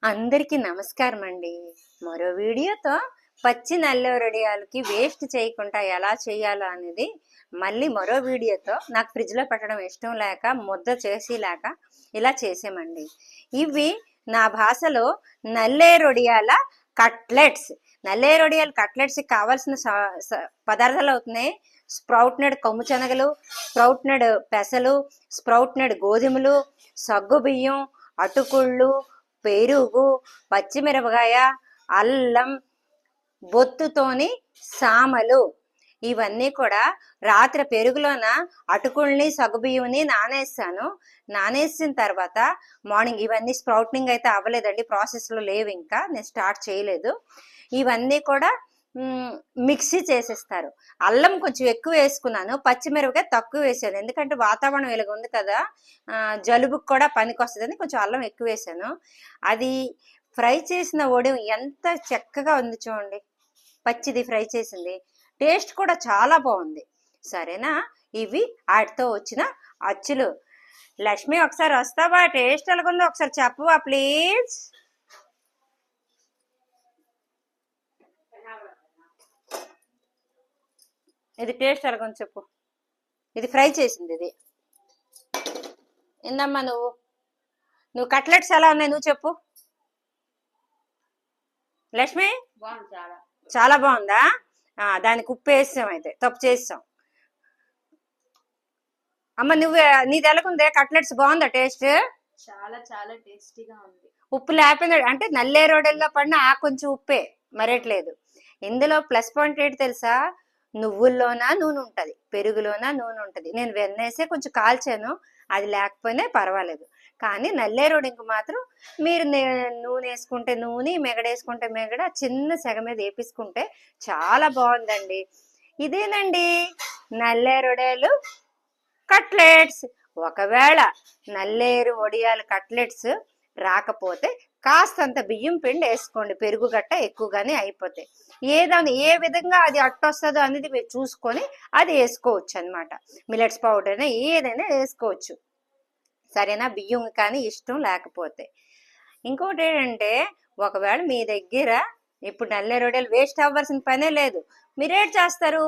అందరికీ నమస్కారం అండి. మరో వీడియోతో పచ్చి నల్లొరడియాలకి వేస్ట్ చేయకుండా ఎలా చేయాలో అనేది మళ్ళీ మరో వీడియోతో నాకు ఫ్రిడ్జ్లో పెట్టడం ఇష్టం లేక ముద్ద చేసి లేక ఇలా చేసామండి. ఇవి నా భాషలో నల్లేరొడియాల కట్లెట్స్. నల్లేరొడియాల కట్లెట్స్కి కావాల్సిన పదార్థాలు అవుతున్నాయి: స్ప్రౌట్నెడ్ కొమ్ము శనగలు, స్ప్రౌట్నెడ్ పెసలు, స్ప్రౌట్నెడ్ గోధుమలు, సగ్గు బియ్యం, అటుకుళ్ళు, పెరుగు, పచ్చిమిరపకాయ, అల్లం, బొత్తుతోని సామలు. ఇవన్నీ కూడా రాత్రి పెరుగులోన అటుకుల్ని సగ్గుబియ్యంని నానేసాను. నానేసిన తర్వాత మార్నింగ్ ఇవన్నీ స్ప్రౌట్నింగ్ అయితే అవ్వలేదండి, ప్రాసెస్లో లేవు, ఇంకా నేను స్టార్ట్ చేయలేదు. ఇవన్నీ కూడా మిక్సీ చేసేస్తారు. అల్లం కొంచెం ఎక్కువ వేసుకున్నాను, పచ్చిమిరపకాయ తక్కువ వేసాను, ఎందుకంటే వాతావరణం ఇలాగ ఉంది కదా, జలుబుకి కూడా పనికి వస్తుందని కొంచెం అల్లం ఎక్కువ వేసాను. అది ఫ్రై చేసిన వడియం ఎంత చక్కగా ఉంది చూడండి, పచ్చిది ఫ్రై చేసింది, టేస్ట్ కూడా చాలా బాగుంది. సరేనా, ఇవి వాటితో వచ్చిన అచ్చులు. లక్ష్మి ఒకసారి వస్తావా? టేస్ట్ ఎలాగుందో ఒకసారి చెప్పవా ప్లీజ్? ఇది టేస్ట్ ఎలాగొని చెప్పు. ఇది ఫ్రై చేసింది. ఇది ఏందమ్మా నువ్వు కట్లెట్స్ ఎలా ఉన్నాయి నువ్వు చెప్పు లక్ష్మి. చాలా బాగుందా? దానికి ఉప్పు వేసాం, అయితే తప్పు చేసాం. అమ్మ నీది ఎలాగుందే కట్లెట్స్? బాగుందా టేస్ట్? చాలా చాలా టేస్టీగా ఉంది. ఉప్పు లేకపోయింది అంటే నల్లేరోడల్లో పడిన కొంచెం ఉప్పే, మరేట్లేదు. ఇందులో ప్లస్ పాయింట్ ఏంటి తెలుసా? నువ్వుల్లోనా నూనె ఉంటుంది, పెరుగులోనా నూనె ఉంటుంది. నేను వెన్నేసే కొంచెం కాల్చాను, అది లేకపోయినా పర్వాలేదు. కానీ నల్లేరోడింకి మాత్రం మీరు నూనె వేసుకుంటే నూనె, మెగడేసుకుంటే మెగడ, చిన్న సెగ మీద వేపించుకుంటే చాలా బాగుందండి. ఇదేనండి నల్లేరొడియాలు కట్లెట్స్. ఒకవేళ నల్లేరు వడియాల కట్లెట్స్ రాకపోతే కాస్తంత బియ్యం పిండి వేసుకోండి, పెరుగు గట్ట ఎక్కువగానే అయిపోతాయి. ఏ విధంగా అది అట్టొస్తుందో అనేది మీరు చూసుకొని అది వేసుకోవచ్చు అనమాట. మిల్లెట్స్ పౌడర్ అయినా ఏదైనా వేసుకోవచ్చు, సరేనా? బియ్యం కానీ ఇష్టం లేకపోతే. ఇంకోటి ఏంటంటే, ఒకవేళ మీ దగ్గర ఇప్పుడు నల్లేరొడియాలు వేస్ట్ అవ్వాల్సిన పనే లేదు. మీరేం చేస్తారు?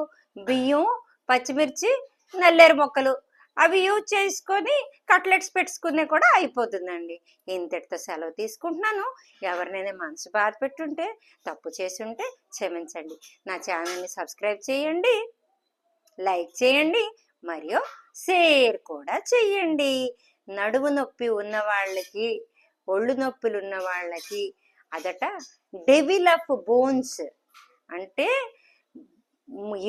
బియ్యం, పచ్చిమిర్చి, నల్లేరు మొక్కలు అవి యూజ్ చేసుకొని కట్లెట్స్ పెట్టుకునే కూడా అయిపోతుందండి. ఇంతటితో సెలవు తీసుకుంటున్నాను. ఎవరినైనా మనసు బాధ పెట్టుంటే, తప్పు చేసి ఉంటే క్షమించండి. నా ఛానల్ని సబ్స్క్రైబ్ చేయండి, లైక్ చేయండి, మరియు షేర్ కూడా చెయ్యండి. నడుము నొప్పి ఉన్న వాళ్ళకి, ఒళ్ళు నొప్పులు ఉన్న వాళ్ళకి అదట డెవిల్ ఆఫ్ బోన్స్, అంటే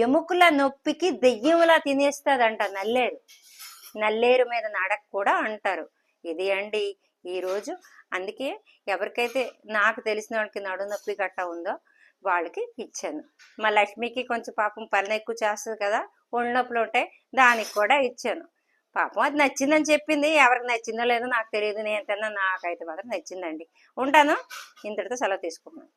ఎముకల నొప్పికి దెయ్యంలా తినేస్తుందంట నల్లేరు. నల్లేరు మీద నడక కూడా అంటారు. ఇది అండి ఈరోజు. అందుకే ఎవరికైతే నాకు తెలిసిన వాళ్ళకి నడు నొప్పి గట్ట ఉందో వాళ్ళకి ఇచ్చాను. మా లక్ష్మికి కొంచెం పాపం పని ఎక్కువ చేస్తుంది కదా, ఒళ్ళు నొప్పులు ఉంటాయి, దానికి కూడా ఇచ్చాను. పాపం అది నచ్చిందని చెప్పింది. ఎవరికి నచ్చిందో లేదో నాకు తెలియదు, నేను తిన్నా, నాకైతే మాత్రం నచ్చిందండి. ఉంటాను, ఇంతటితో సెలవు తీసుకున్నాను.